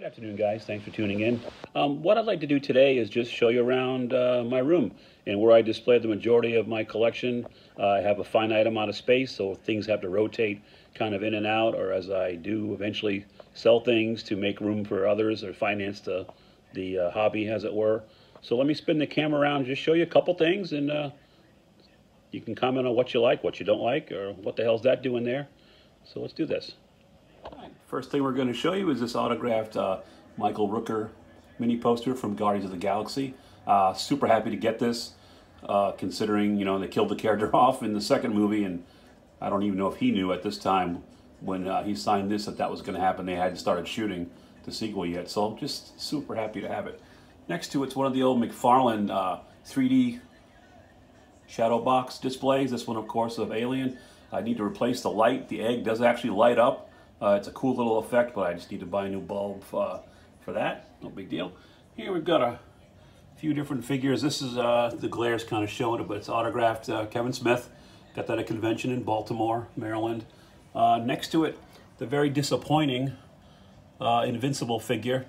Afternoon, guys. Thanks for tuning in. What I'd like to do today is just show you around my room and where I display the majority of my collection. I have a finite amount of space, so things have to rotate kind of in and out, or as I do eventually sell things to make room for others or finance the hobby, as it were. So let me spin the camera around and just show you a couple things, and you can comment on what you like, what you don't like, or what the hell's that doing there. So let's do this. First thing we're going to show you is this autographed Michael Rooker mini poster from Guardians of the Galaxy. Super happy to get this, considering, you know, they killed the character off in the second movie, and I don't even know if he knew at this time when he signed this that was going to happen. They hadn't started shooting the sequel yet, so I'm just super happy to have it. Next to it's one of the old McFarlane 3D shadow box displays. This one, of course, of Alien. I need to replace the light. The egg does actually light up. It's a cool little effect, but I just need to buy a new bulb for that. No big deal. Here we've got a few different figures. This is, the glare's kind of showing it, but it's autographed Kevin Smith. Got that at a convention in Baltimore, Maryland. Next to it, the very disappointing Invincible figure.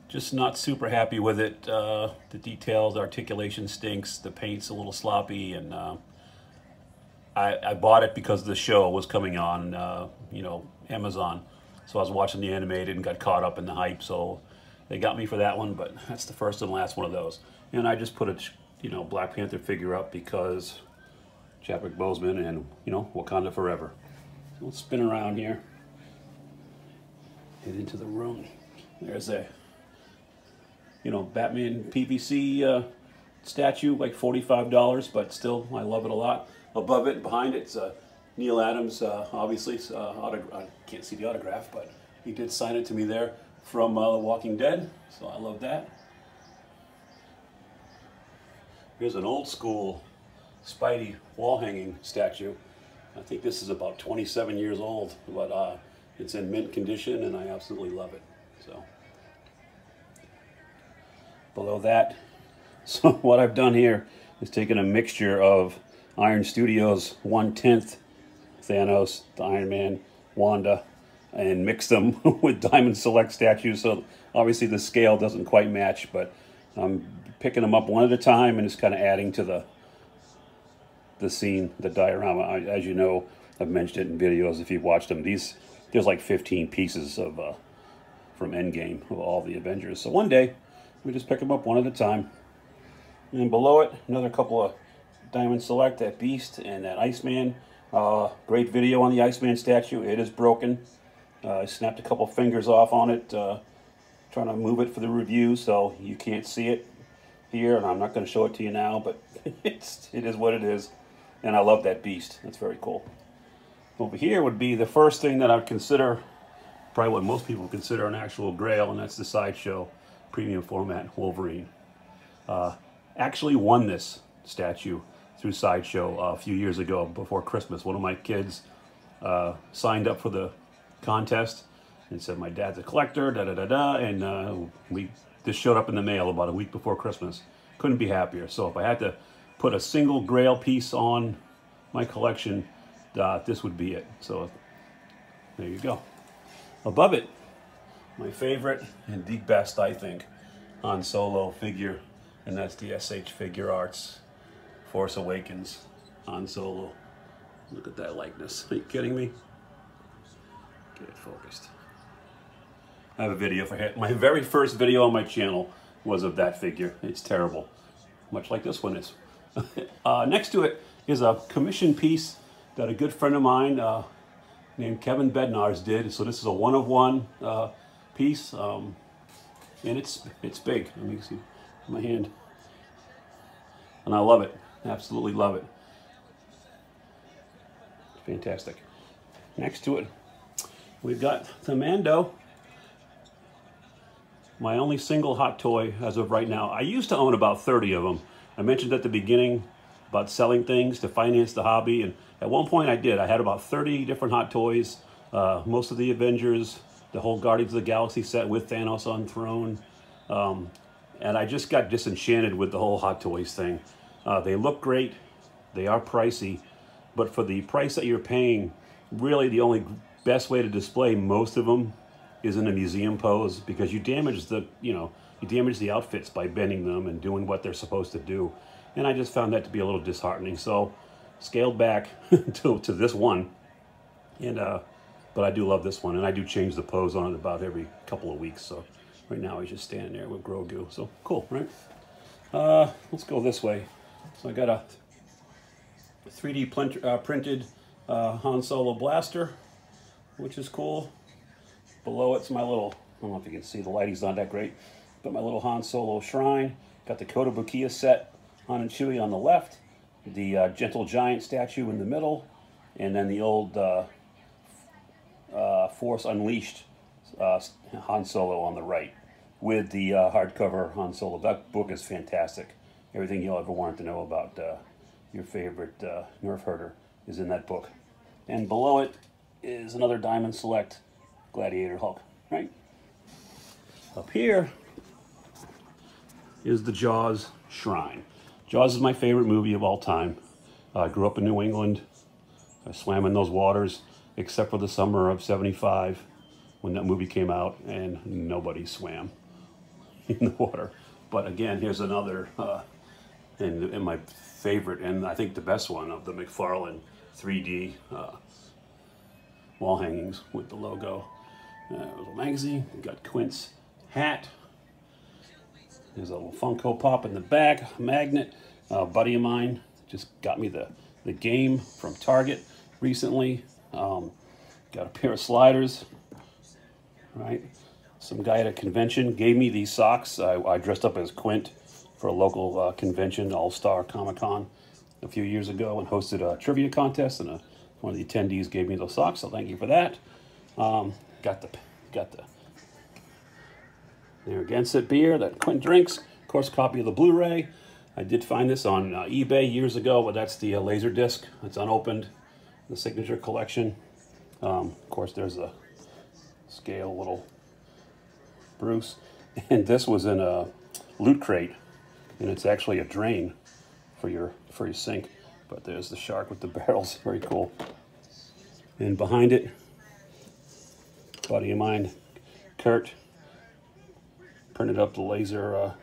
Just not super happy with it. The details, articulation stinks. The paint's a little sloppy, and I bought it because the show was coming on, you know, Amazon. So I was watching the animated and got caught up in the hype. So they got me for that one, but that's the first and last one of those. And I just put a, you know, Black Panther figure up because Chadwick Boseman and, you know, Wakanda Forever. So let's spin around here. Head into the room. There's a, you know, Batman PVC statue, like $45, but still, I love it a lot. Above it, behind it's Neil Adams, obviously, I can't see the autograph, but he did sign it to me there from The Walking Dead, so I love that. Here's an old school Spidey wall hanging statue. I think this is about 27 years old, but it's in mint condition and I absolutely love it. So below that, so what I've done here is taken a mixture of Iron Studios 1/10 Thanos, the Iron Man, Wanda, and mixed them with Diamond Select statues. So obviously the scale doesn't quite match, but I'm picking them up one at a time and just kind of adding to the scene, the diorama. As you know, I've mentioned it in videos if you've watched them. There's like 15 pieces of from Endgame of all the Avengers. So one day we just pick them up one at a time. And below it, another couple of Diamond Select, that Beast and that Iceman. Great video on the Iceman statue. It is broken. I snapped a couple fingers off on it, trying to move it for the review, so you can't see it here, and I'm not going to show it to you now, but it is what it is. And I love that Beast. That's very cool. Over here would be the first thing that I would consider, probably what most people consider an actual Grail, and that's the Sideshow premium format Wolverine. Actually won this statue through Sideshow a few years ago before Christmas. One of my kids signed up for the contest and said, my dad's a collector, and this showed up in the mail about a week before Christmas. Couldn't be happier. So if I had to put a single Grail piece on my collection, this would be it. So there you go. Above it, my favorite and the best, I think, Han Solo figure, and that's the SH Figure Arts Force Awakens Han Solo. Look at that likeness. Are you kidding me? Get it focused. I have a video for it. My very first video on my channel was of that figure. It's terrible, much like this one is. Next to it is a commission piece that a good friend of mine named Kevin Bednarz did. So this is a one-of-one piece, and it's big. Let me see my hand, and I love it. Absolutely love it. Fantastic. Next to it, we've got Commando. My only single hot toy as of right now. I used to own about 30 of them. I mentioned at the beginning about selling things to finance the hobby, and at one point I did. I had about 30 different hot toys, most of the Avengers, the whole Guardians of the Galaxy set with Thanos on throne, and I just got disenchanted with the whole hot toys thing. They look great, they are pricey, but for the price that you're paying, really the only best way to display most of them is in a museum pose because you damage the, you damage the outfits by bending them and doing what they're supposed to do. And I just found that to be a little disheartening. So scaled back to this one. And but I do love this one, and I do change the pose on it about every couple of weeks. So right now he's just standing there with Grogu. So cool, right? Let's go this way. So I got a 3D printed Han Solo blaster, which is cool. Below it's my little, I don't know if you can see, the lighting's not that great, but my little Han Solo shrine. Got the Kotobukiya set, Han and Chewie on the left, the Gentle Giant statue in the middle, and then the old Force Unleashed Han Solo on the right, with the hardcover Han Solo. That book is fantastic. Everything you'll ever want to know about your favorite Nerf herder is in that book. And below it is another Diamond Select Gladiator Hulk, right? Up here is the Jaws Shrine. Jaws is my favorite movie of all time. I grew up in New England. I swam in those waters, except for the summer of '75 when that movie came out, and nobody swam in the water. But again, here's another, and my favorite, and I think the best one, of the McFarlane 3D wall hangings with the logo. Little magazine. We got Quint's hat. There's a little Funko Pop in the back, a magnet. A buddy of mine just got me the game from Target recently. Got a pair of sliders, right? Some guy at a convention gave me these socks. I dressed up as Quint for a local convention, All-Star Comic-Con, a few years ago, and hosted a trivia contest, and one of the attendees gave me those socks, so thank you for that. Got the Narragansett beer that Quint drinks. Of course, copy of the Blu-ray. I did find this on eBay years ago, but that's the laser disc. It's unopened, the Signature Collection. Of course, there's a scale little Bruce. And this was in a Loot Crate, and it's actually a drain for your sink. But there's the shark with the barrels, very cool. And behind it, buddy of mine, Kurt, printed up the laser,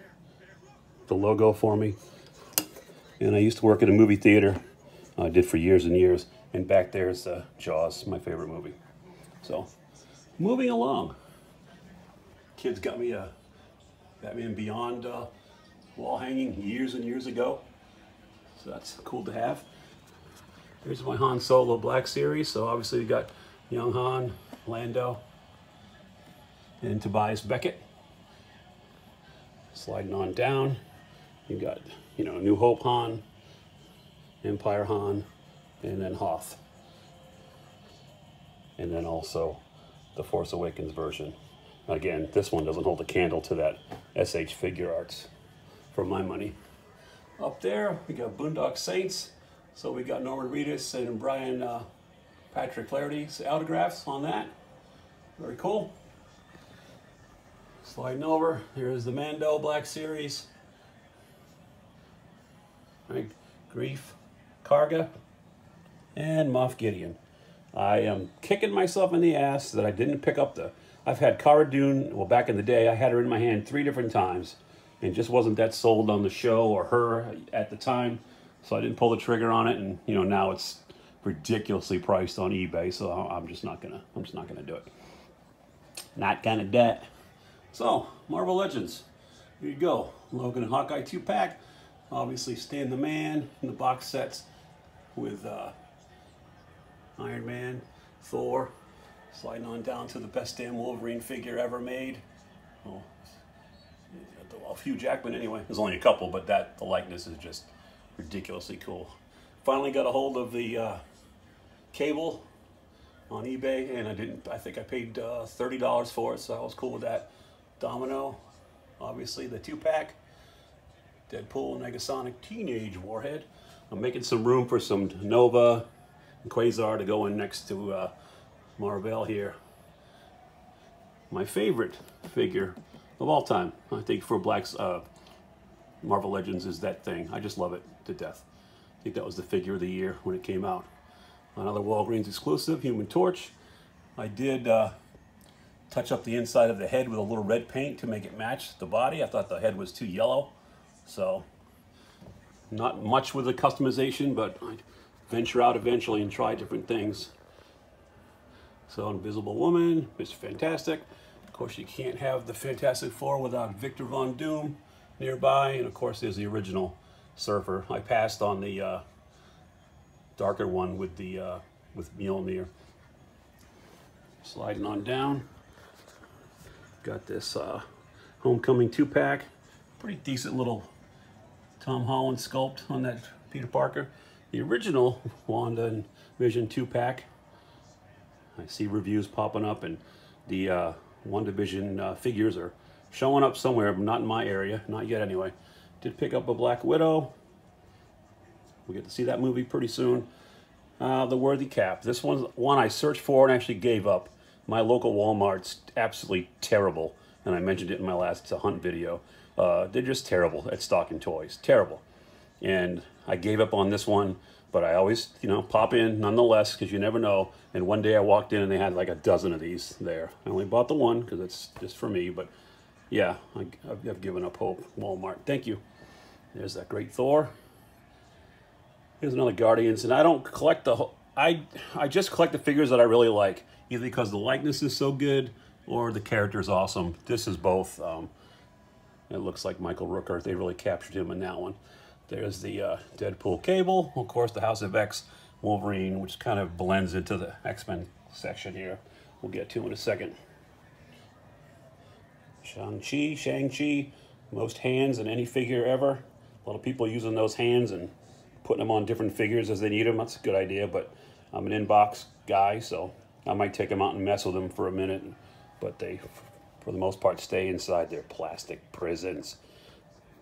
the logo for me. And I used to work at a movie theater. I did for years and years. And back there's Jaws, my favorite movie. So, moving along. Kids got me a Batman Beyond wall hanging years and years ago. So that's cool to have. Here's my Han Solo Black Series. So obviously we got young Han, Lando, and Tobias Beckett. Sliding on down, you got, New Hope Han, Empire Han, and then Hoth. And then also the Force Awakens version. Again, this one doesn't hold a candle to that SH Figure Arts, for my money. Up there, we got Boondock Saints. So we got Norman Reedus and Brian Patrick Flaherty's autographs on that. Very cool. Sliding over, here's the Mando Black Series. Right, Grief, Karga, and Moff Gideon. I am kicking myself in the ass that I didn't pick up I've had Cara Dune, well, back in the day, I had her in my hand 3 different times, and just wasn't that sold on the show or her at the time, so I didn't pull the trigger on it, and now it's ridiculously priced on eBay, so I'm just not gonna do it. Not gonna do it. So, Marvel Legends. Here you go. Logan and Hawkeye 2-pack. Obviously, Stan the Man in the box sets with Iron Man, Thor. Sliding on down to the best damn Wolverine figure ever made. Well, Hugh Jackman anyway. There's only a couple, but the likeness is just ridiculously cool. Finally got a hold of the cable on eBay, and I think I paid $30 for it, so I was cool with that. Domino, obviously the 2-pack. Deadpool, Negasonic Teenage Warhead. I'm making some room for some Nova and Quasar to go in next to Marvel here. My favorite figure of all time, I think, for Marvel Legends is that thing. I just love it to death. I think that was the figure of the year when it came out. Another Walgreens exclusive, Human Torch. I did touch up the inside of the head with a little red paint to make it match the body. I thought the head was too yellow. So not much with the customization, but I'd venture out eventually and try different things. So Invisible Woman, Mr. Fantastic. Of course, you can't have the Fantastic Four without Victor Von Doom nearby. And of course, there's the original Surfer. I passed on the darker one with the with Mjolnir. Sliding on down. Got this Homecoming 2-pack. Pretty decent little Tom Holland sculpt on that Peter Parker. The original Wanda and Vision 2-pack. I see reviews popping up, and the WandaVision figures are showing up somewhere, but not in my area, not yet anyway. Did pick up a Black Widow. We get to see that movie pretty soon. The Worthy Cap. This one's one I searched for and actually gave up. My local Walmart's absolutely terrible, and I mentioned it in my last hunt video. They're just terrible at stocking toys. Terrible. And I gave up on this one, but I always, you know, pop in nonetheless, because you never know. And one day I walked in and they had like a dozen of these there. I only bought the one because it's just for me, but yeah, I've given up hope. Walmart, thank you. There's that great Thor. Here's another Guardians, and I don't collect the I just collect the figures that I really like, either because the likeness is so good or the character is awesome. This is both. It looks like Michael Rooker. They really captured him in that one. There's the Deadpool Cable, of course, the House of X Wolverine, which kind of blends into the X-Men section here. We'll get to in a second. Shang-Chi, most hands in any figure ever. A lot of people using those hands and putting them on different figures as they need them. That's a good idea, but I'm an inbox guy, so I might take them out and mess with them for a minute, but they, for the most part, stay inside their plastic prisons.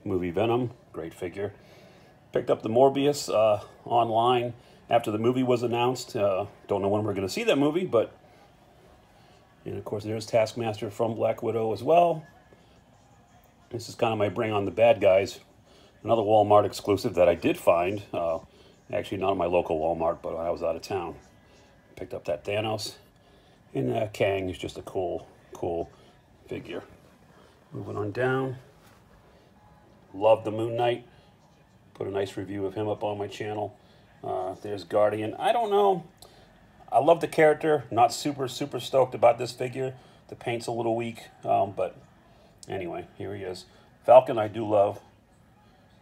Movie Venom, great figure. Picked up the Morbius online after the movie was announced. Don't know when we're going to see that movie, but... And of course, there's Taskmaster from Black Widow as well. This is kind of my bring on the bad guys. Another Walmart exclusive that I did find. Actually, not at my local Walmart, but when I was out of town. Picked up that Thanos. And Kang is just a cool figure. Moving on down. Love the Moon Knight. Put a nice review of him up on my channel. There's Guardian. I don't know. I love the character. Not super stoked about this figure. The paint's a little weak, but anyway, here he is. Falcon I do love.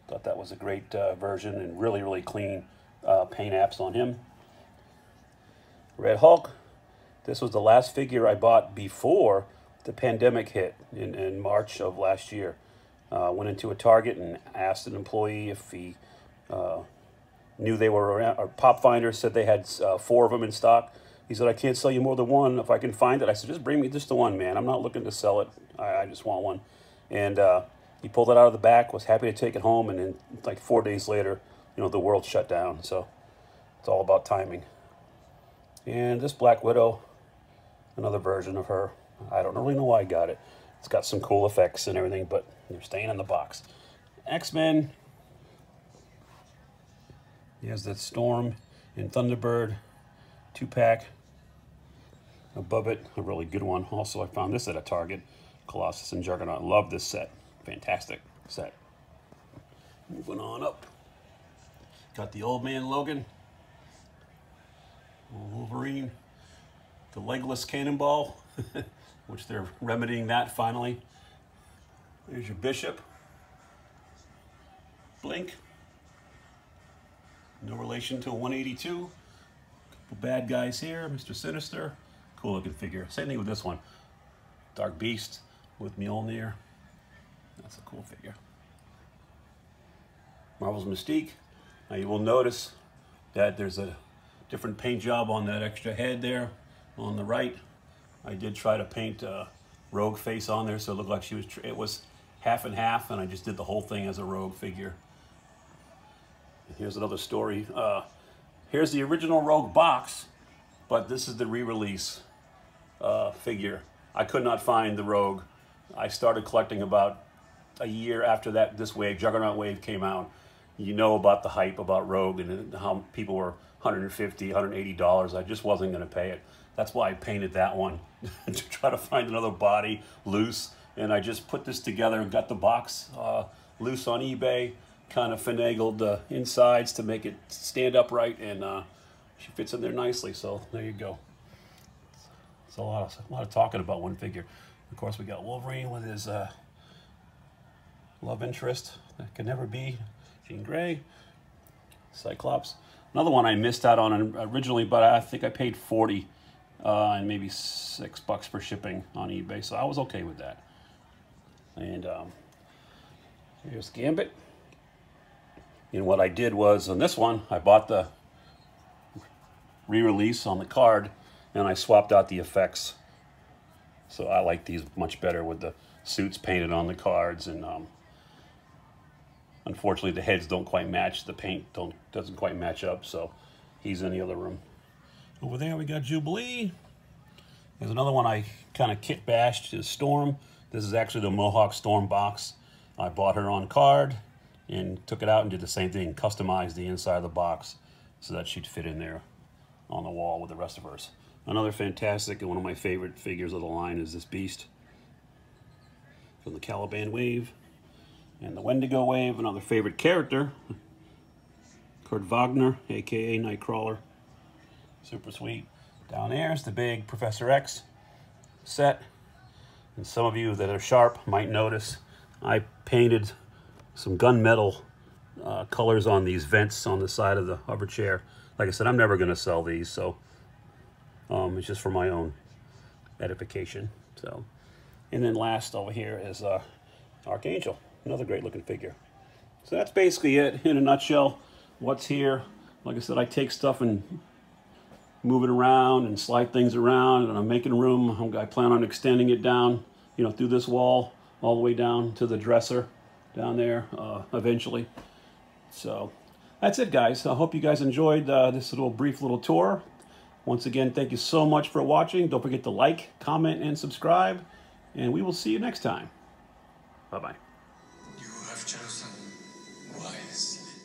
Thought that was a great version and really clean paint apps on him. Red Hulk. This was the last figure I bought before the pandemic hit in March of last year. Went into a Target and asked an employee if he knew they were around, or Pop Finder said they had 4 of them in stock. He said, I can't sell you more than one if I can find it. I said, just bring me just the one, man. I'm not looking to sell it. I just want one. And he pulled it out of the back, was happy to take it home, and then like 4 days later, you know, the world shut down. So it's all about timing. And this Black Widow, another version of her. I don't really know why I got it. It's got some cool effects and everything, but they're staying in the box. X-Men. Here's that Storm and Thunderbird 2-pack. Above it, a really good one. Also, I found this at a Target. Colossus and Juggernaut. Love this set. Fantastic set. Moving on up. Got the Old Man Logan. Wolverine. The Legless Cannonball, which they're remedying that finally. There's your Bishop. Blink. No relation to 182. Couple bad guys here. Mr. Sinister. Cool looking figure. Same thing with this one. Dark Beast with Mjolnir. That's a cool figure. Marvel's Mystique. Now you will notice that there's a different paint job on that extra head there on the right. I did try to paint a Rogue face on there so it looked like she was, it was half and half, and I just did the whole thing as a Rogue figure. And here's another story. Here's the original Rogue box, but this is the re-release figure. I could not find the Rogue. I started collecting about a year after that, this wave, Juggernaut wave came out. You know about the hype about Rogue and how people were $150, $180. I just wasn't going to pay it. that's why I painted that one to try to find another body loose. And I just put this together and got the box loose on eBay, kind of finagled the insides to make it stand upright, and she fits in there nicely. So there you go. It's a lot of talking about one figure. Of course, we got Wolverine with his love interest that can never be, Jean Grey. Cyclops. Another one I missed out on originally, but I think I paid $40 and maybe $6 for shipping on eBay, so I was okay with that. And here's Gambit. And what I did was, on this one, I bought the re-release on the card, and I swapped out the effects. So I like these much better with the suits painted on the cards, and unfortunately the heads don't quite match. The paint doesn't quite match up, so he's in the other room. Over there we got Jubilee. There's another one I kind of kit bashed, is Storm. This is actually the Mohawk Storm box. I bought her on card and took it out and did the same thing, customized the inside of the box so that she'd fit in there on the wall with the rest of hers. Another fantastic and one of my favorite figures of the line is this Beast from the Caliban Wave and the Wendigo Wave. Another favorite character, Kurt Wagner, aka Nightcrawler. Super sweet. Down there's the big Professor X set. And some of you that are sharp might notice I painted some gunmetal colors on these vents on the side of the hover chair. Like I said, I'm never going to sell these, so it's just for my own edification. So, and then last over here is Archangel, another great looking figure. So that's basically it in a nutshell. What's here? Like I said, I take stuff and move it around and slide things around, and I'm making room. I plan on extending it down, you know, through this wall all the way down to the dresser down there eventually. So that's it, guys. I hope you guys enjoyed this brief little tour. Once again, thank you so much for watching. Don't forget to like, comment, and subscribe, and we will see you next time. Bye-bye. You have chosen wisely.